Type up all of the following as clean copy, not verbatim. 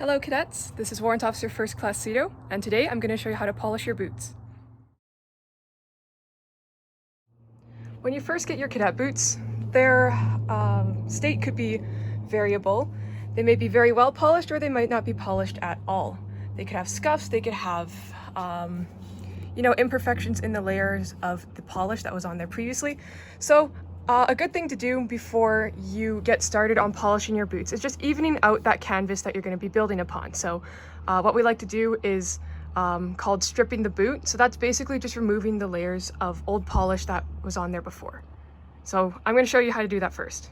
Hello cadets, this is Warrant Officer First Class Seto, and today I'm going to show you how to polish your boots. When you first get your cadet boots, their state could be variable. They may be very well polished or they might not be polished at all. They could have scuffs, they could have imperfections in the layers of the polish that was on there previously. So a good thing to do before you get started on polishing your boots is just evening out that canvas that you're going to be building upon. So what we like to do is called stripping the boot. So that's basically just removing the layers of old polish that was on there before. So I'm going to show you how to do that first.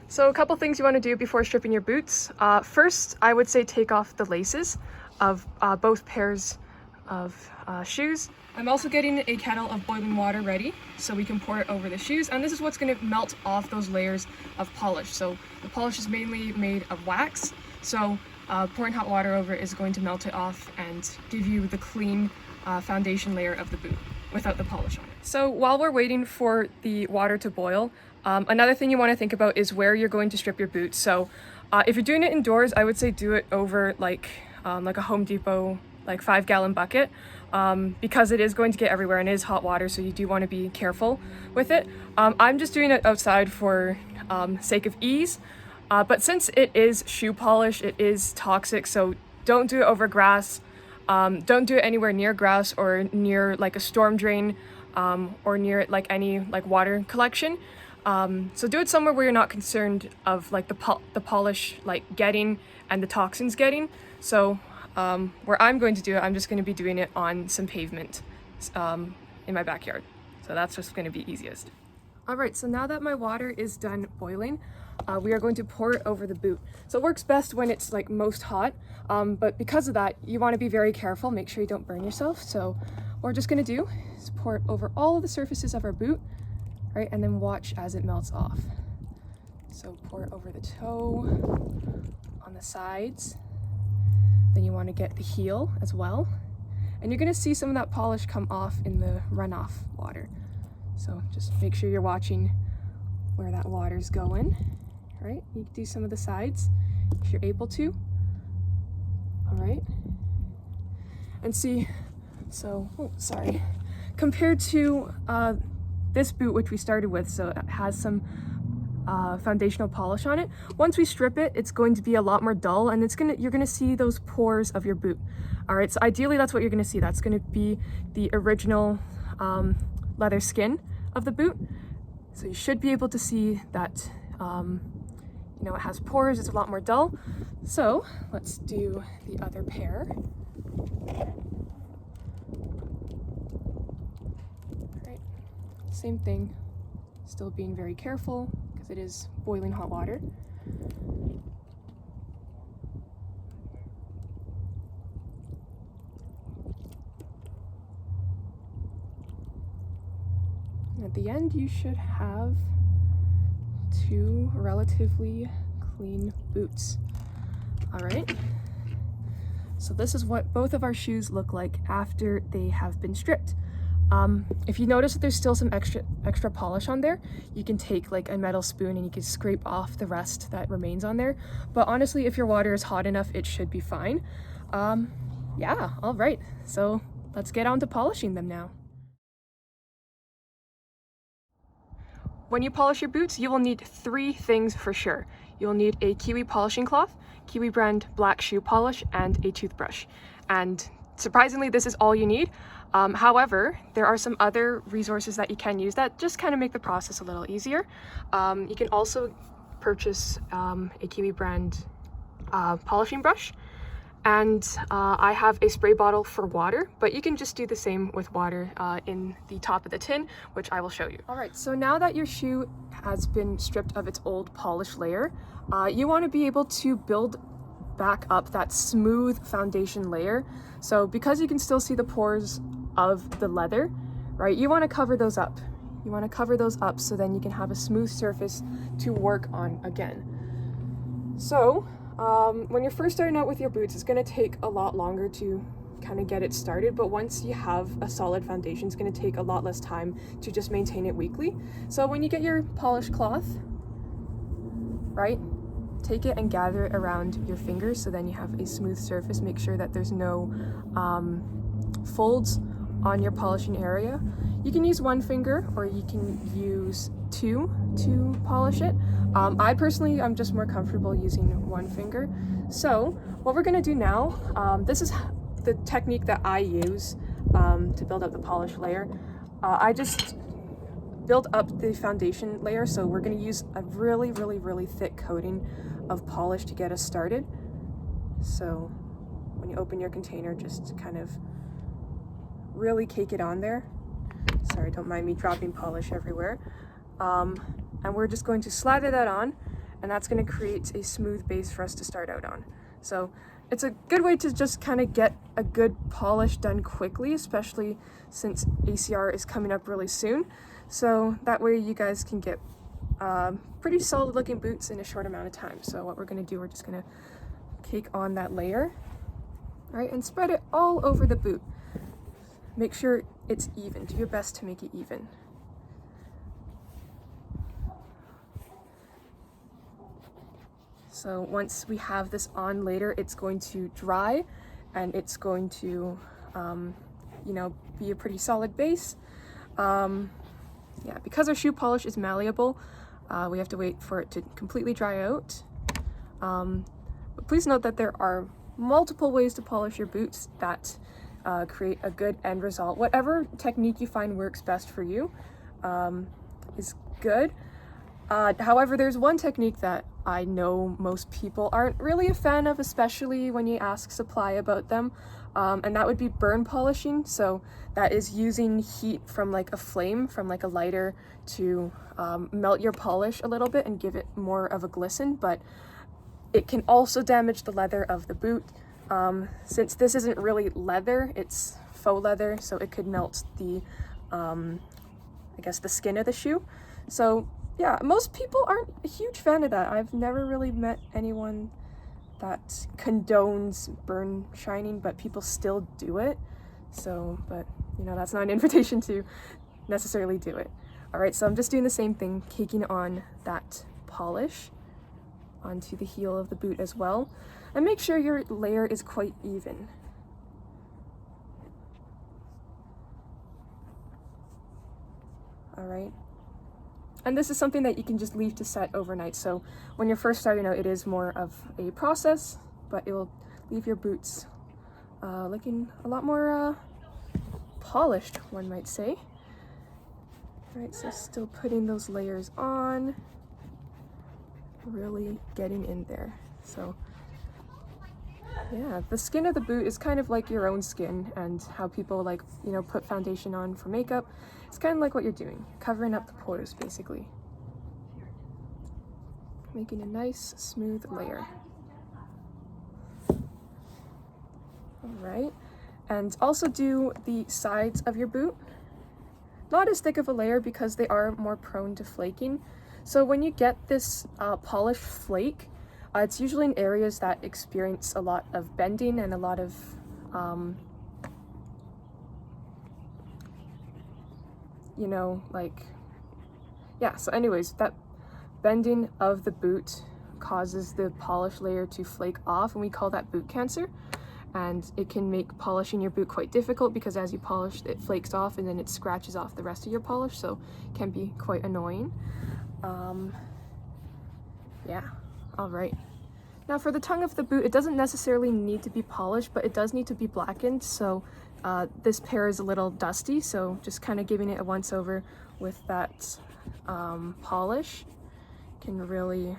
So a couple things you want to do before stripping your boots. First, I would say take off the laces of both pairs of shoes. I'm also getting a kettle of boiling water ready so we can pour it over the shoes, and this is what's going to melt off those layers of polish. So the polish is mainly made of wax, so pouring hot water over is going to melt it off and give you the clean foundation layer of the boot without the polish on it. So while we're waiting for the water to boil, another thing you want to think about is where you're going to strip your boots. So if you're doing it indoors, I would say do it over like a Home Depot 5-gallon bucket, because it is going to get everywhere and it is hot water, so you do want to be careful with it. I'm just doing it outside for sake of ease, but since it is shoe polish, it is toxic, so don't do it over grass. Don't do it anywhere near grass or near like a storm drain, or near any water collection. So do it somewhere where you're not concerned of the polish getting and the toxins getting. So where I'm going to do it, I'm just going to be doing it on some pavement in my backyard. So that's just going to be easiest. Alright, so now that my water is done boiling, we are going to pour it over the boot. So it works best when it's most hot, but because of that, you want to be very careful, make sure you don't burn yourself. So what we're just going to do is pour it over all of the surfaces of our boot, right, and then watch as it melts off. So pour it over the toe, on the sides. Then you want to get the heel as well. And you're going to see some of that polish come off in the runoff water. So just make sure you're watching where that water's going, right? You can do some of the sides if you're able to. All right. And see, so, compared to this boot, which we started with, so it has some foundational polish on it. Once we strip it, it's going to be a lot more dull, and you're gonna see those pores of your boot. All right, so ideally that's what you're gonna see. That's gonna be the original leather skin of the boot. So you should be able to see that it has pores, it's a lot more dull. So let's do the other pair. All right, same thing, still being very careful, because it is boiling hot water. And at the end, you should have two relatively clean boots. All right. So this is what both of our shoes look like after they have been stripped. If you notice that there's still some extra polish on there, you can take a metal spoon and you can scrape off the rest that remains on there. But honestly, if your water is hot enough, it should be fine. Yeah, all right. So let's get on to polishing them now. When you polish your boots, you will need 3 things for sure. You'll need a Kiwi polishing cloth, Kiwi brand black shoe polish, and a toothbrush. And surprisingly, this is all you need. However, there are some other resources that you can use that just kind of make the process a little easier. You can also purchase a Kiwi brand polishing brush, and I have a spray bottle for water, but you can just do the same with water in the top of the tin, which I will show you. All right, so now that your shoe has been stripped of its old polish layer, you want to be able to build back up that smooth foundation layer. So because you can still see the pores of the leather, right, you want to cover those up. You want to cover those up so then you can have a smooth surface to work on again. So when you're first starting out with your boots, it's going to take a lot longer to kind of get it started, but once you have a solid foundation, it's going to take a lot less time to just maintain it weekly. So when you get your polished cloth, right, take it and gather it around your fingers so then you have a smooth surface. Make sure that there's no folds on your polishing area. You can use one finger or you can use two to polish it. I personally, I'm just more comfortable using one finger. So what we're gonna do now, this is the technique that I use to build up the polish layer. I just build up the foundation layer, so we're gonna use a really thick coating of polish to get us started. So when you open your container, just kind of really cake it on there. Sorry, don't mind me dropping polish everywhere. And we're just going to slather that on, and that's going to create a smooth base for us to start out on. So it's a good way to just kind of get a good polish done quickly, especially since ACR is coming up really soon. So that way you guys can get pretty solid looking boots in a short amount of time. So what we're going to do, we're just going to cake on that layer, right, and spread it all over the boot. Make sure it's even. Do your best to make it even. So once we have this on later, it's going to dry and it's going to, you know, be a pretty solid base. Yeah, because our shoe polish is malleable, we have to wait for it to completely dry out. But please note that there are multiple ways to polish your boots that create a good end result. Whatever technique you find works best for you is good. However, there's one technique that I know most people aren't really a fan of, especially when you ask supply about them, and that would be burn polishing. So that is using heat from like a flame, from like a lighter, to melt your polish a little bit and give it more of a glisten, but it can also damage the leather of the boot. Since this isn't really leather, it's faux leather, so it could melt the, I guess, the skin of the shoe. So yeah, most people aren't a huge fan of that. I've never really met anyone that condones burn shining, but people still do it. So, but you know, that's not an invitation to necessarily do it. All right, so I'm just doing the same thing, caking on that polish onto the heel of the boot as well. And make sure your layer is quite even. All right. And this is something that you can just leave to set overnight. So when you're first starting out, it is more of a process, but it will leave your boots looking a lot more polished, one might say. All right, so still putting those layers on, really getting in there. So yeah, the skin of the boot is kind of like your own skin, and how people like, you know, put foundation on for makeup. It's kind of like what you're doing, covering up the pores basically. Making a nice smooth layer. All right, and also do the sides of your boot. Not as thick of a layer because they are more prone to flaking. So when you get this polished flake, it's usually in areas that experience a lot of bending and a lot of you know, like, yeah, so anyways, that bending of the boot causes the polish layer to flake off, and we call that boot cancer. And it can make polishing your boot quite difficult because as you polish, it flakes off and then it scratches off the rest of your polish, so it can be quite annoying. Yeah, all right. Now for the tongue of the boot, it doesn't necessarily need to be polished, but it does need to be blackened. So this pair is a little dusty, so just kind of giving it a once over with that polish can really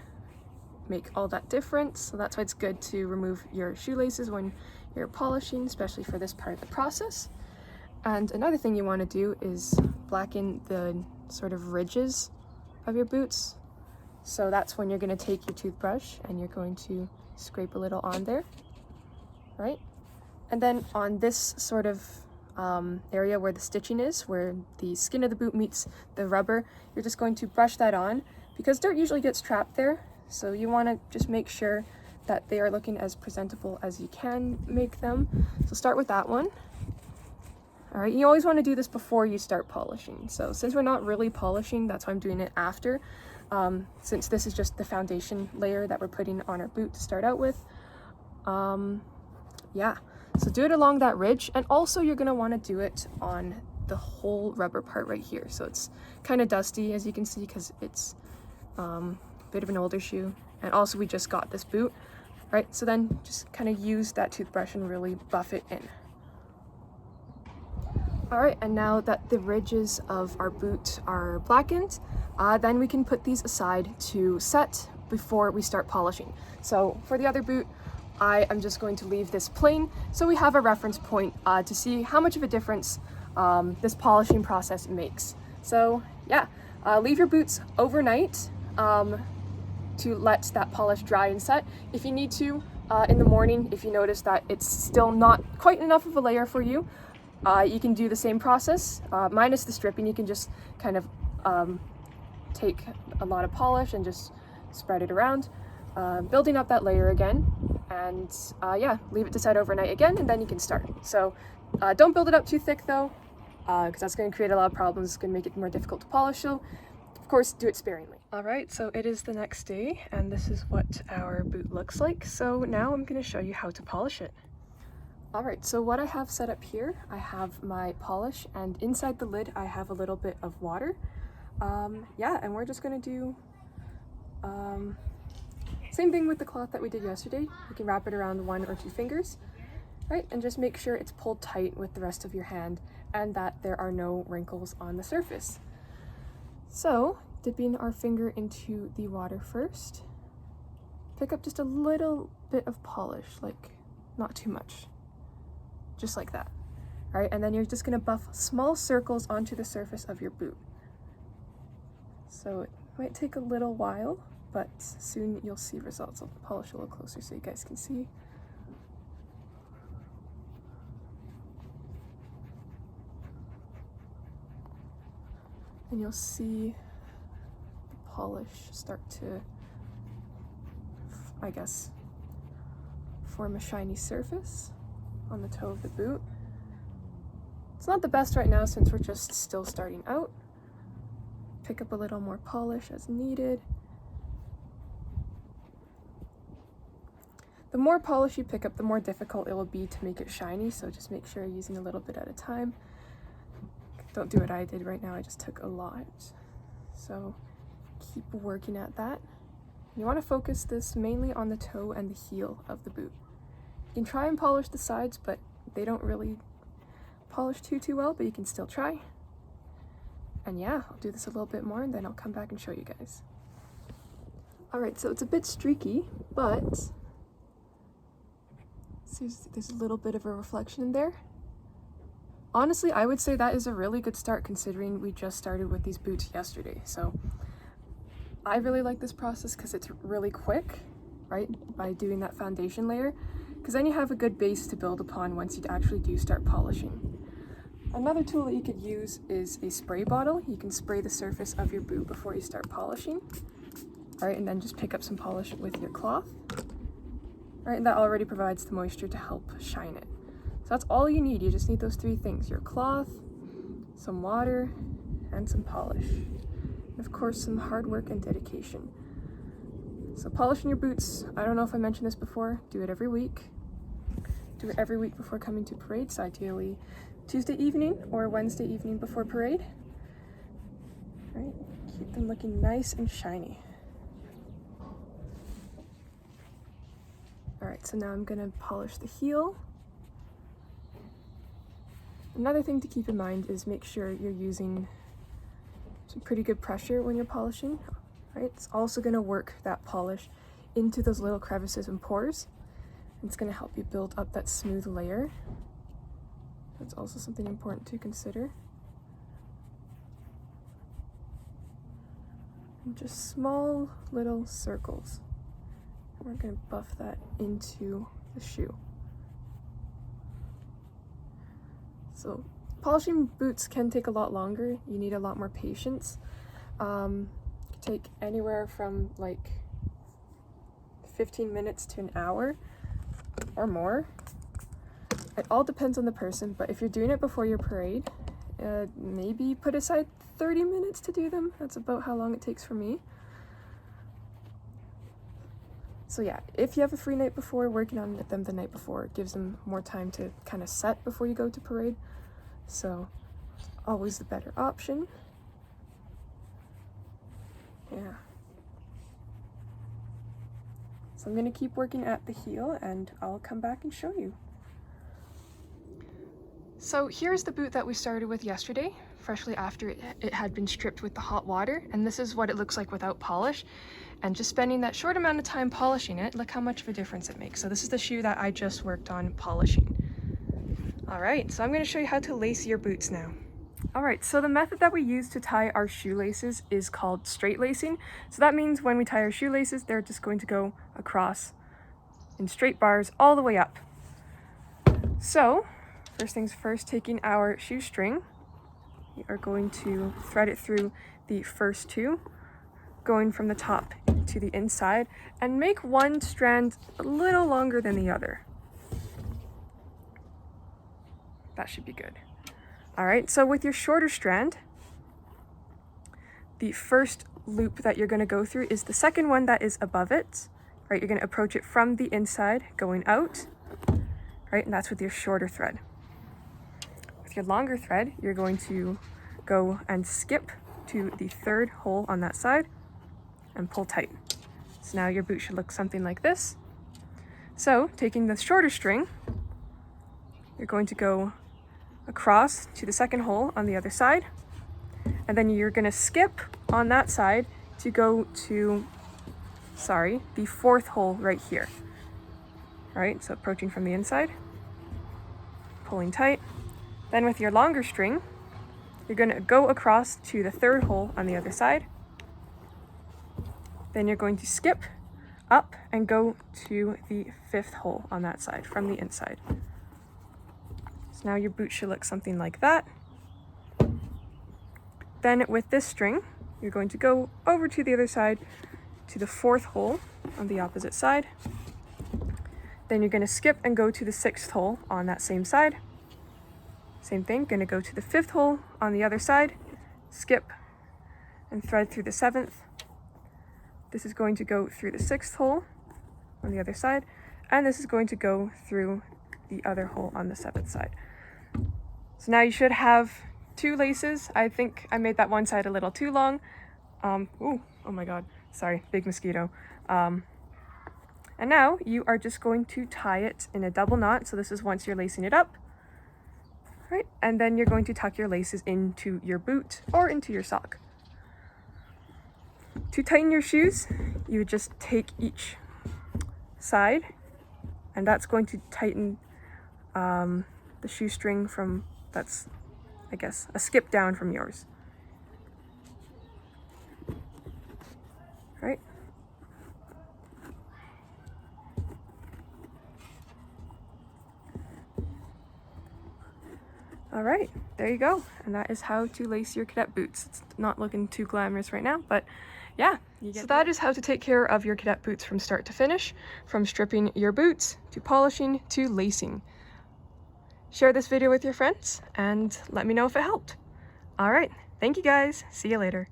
make all that difference. So that's why it's good to remove your shoelaces when you're polishing, especially for this part of the process. And another thing you want to do is blacken the sort of ridges of your boots. So that's when you're going to take your toothbrush and you're going to scrape a little on there, right? And then on this sort of area where the stitching is, where the skin of the boot meets the rubber, you're just going to brush that on because dirt usually gets trapped there. So you want to just make sure that they are looking as presentable as you can make them. So start with that one. All right, you always want to do this before you start polishing. So since we're not really polishing, that's why I'm doing it after. since this is just the foundation layer that we're putting on our boot to start out with. Yeah, so do it along that ridge, and also you're going to want to do it on the whole rubber part right here. So it's kind of dusty, as you can see, because it's a bit of an older shoe, and also we just got this boot, right? So then just kind of use that toothbrush and really buff it in. All right, and now that the ridges of our boot are blackened, then we can put these aside to set before we start polishing. So for the other boot, I am just going to leave this plain so we have a reference point to see how much of a difference this polishing process makes. So yeah, leave your boots overnight to let that polish dry and set. If you need to, in the morning, if you notice that it's still not quite enough of a layer for you, you can do the same process, minus the stripping. You can just kind of take a lot of polish and just spread it around, building up that layer again, and yeah, leave it to set overnight again, and then you can start. So don't build it up too thick though, because that's going to create a lot of problems. It's going to make it more difficult to polish, so of course do it sparingly. All right, so it is the next day, and this is what our boot looks like. So now I'm going to show you how to polish it. All right, so what I have set up here, I have my polish, and inside the lid I have a little bit of water. Yeah, and we're just gonna do same thing with the cloth that we did yesterday. You can wrap it around 1 or 2 fingers, right? And just make sure it's pulled tight with the rest of your hand and that there are no wrinkles on the surface. So, dipping our finger into the water first, pick up just a little bit of polish, like not too much. Just like that, right? And then you're just gonna buff small circles onto the surface of your boot. So it might take a little while, but soon you'll see results. I'll polish a little closer so you guys can see. And you'll see the polish start to, I guess, form a shiny surface on the toe of the boot. It's not the best right now since we're just still starting out. Pick up a little more polish as needed. The more polish you pick up, the more difficult it will be to make it shiny, so just make sure you're using a little bit at a time. Don't do what I did right now, I just took a lot. So keep working at that. You want to focus this mainly on the toe and the heel of the boot. You can try and polish the sides, but they don't really polish too well, but you can still try. And yeah, I'll do this a little bit more and then I'll come back and show you guys. All right, so it's a bit streaky, but see, there's a little bit of a reflection in there. Honestly, I would say that is a really good start considering we just started with these boots yesterday. So I really like this process because it's really quick, right? By doing that foundation layer, because then you have a good base to build upon once you actually do start polishing. Another tool that you could use is a spray bottle. You can spray the surface of your boot before you start polishing. All right, and then just pick up some polish with your cloth. All right, and that already provides the moisture to help shine it. So that's all you need. You just need those 3 things: your cloth, some water, and some polish. And of course, some hard work and dedication. So polishing your boots, I don't know if I mentioned this before, do it every week. Do it every week before coming to parade, so ideally Tuesday evening or Wednesday evening before parade. All right, keep them looking nice and shiny. All right, so now I'm gonna polish the heel. Another thing to keep in mind is make sure you're using some pretty good pressure when you're polishing. Right, it's also gonna work that polish into those little crevices and pores. It's gonna help you build up that smooth layer. That's also something important to consider. And just small little circles. We're gonna buff that into the shoe. So polishing boots can take a lot longer. You need a lot more patience. It can take anywhere from like 15 minutes to an hour or more. It all depends on the person, but if you're doing it before your parade, maybe put aside 30 minutes to do them. That's about how long it takes for me. So yeah, if you have a free night before, working on them the night before gives them more time to kind of set before you go to parade. So always the better option. Yeah. So I'm going to keep working at the heel and I'll come back and show you. So here's the boot that we started with yesterday, freshly after it had been stripped with the hot water, and this is what it looks like without polish. And just spending that short amount of time polishing it, look how much of a difference it makes. So this is the shoe that I just worked on polishing. All right, so I'm going to show you how to lace your boots now. All right, so the method that we use to tie our shoelaces is called straight lacing. So that means when we tie our shoelaces, they're just going to go across in straight bars all the way up. So first things first, taking our shoestring, we are going to thread it through the first two, going from the top to the inside, and make one strand a little longer than the other. That should be good. All right, so with your shorter strand, the first loop that you're going to go through is the second one that is above it, right? You're going to approach it from the inside, going out, right? And that's with your shorter thread. With your longer thread, you're going to go and skip to the third hole on that side and pull tight. So now your boot should look something like this. So taking the shorter string, you're going to go across to the second hole on the other side, and then you're going to skip on that side to go to, the fourth hole right here. All right, so approaching from the inside, pulling tight. Then with your longer string, you're going to go across to the third hole on the other side. Then you're going to skip up and go to the fifth hole on that side from the inside. So now your boot should look something like that. Then with this string, you're going to go over to the other side to the fourth hole on the opposite side. Then you're going to skip and go to the sixth hole on that same side. Same thing, going to go to the fifth hole on the other side, skip and thread through the seventh. This is going to go through the sixth hole on the other side, and this is going to go through the other hole on the seventh side. So now you should have two laces. I think I made that one side a little too long. Oh my God, sorry, big mosquito. And now you are just going to tie it in a double knot. So this is once you're lacing it up. Right, and then you're going to tuck your laces into your boot or into your sock. To tighten your shoes, you would just take each side, and that's going to tighten the shoestring from, that's, I guess, a skip down from yours. Right? All right, there you go. And that is how to lace your cadet boots. It's not looking too glamorous right now, but yeah. So that is how to take care of your cadet boots from start to finish, from stripping your boots to polishing to lacing. Share this video with your friends and let me know if it helped. All right, thank you guys. See you later.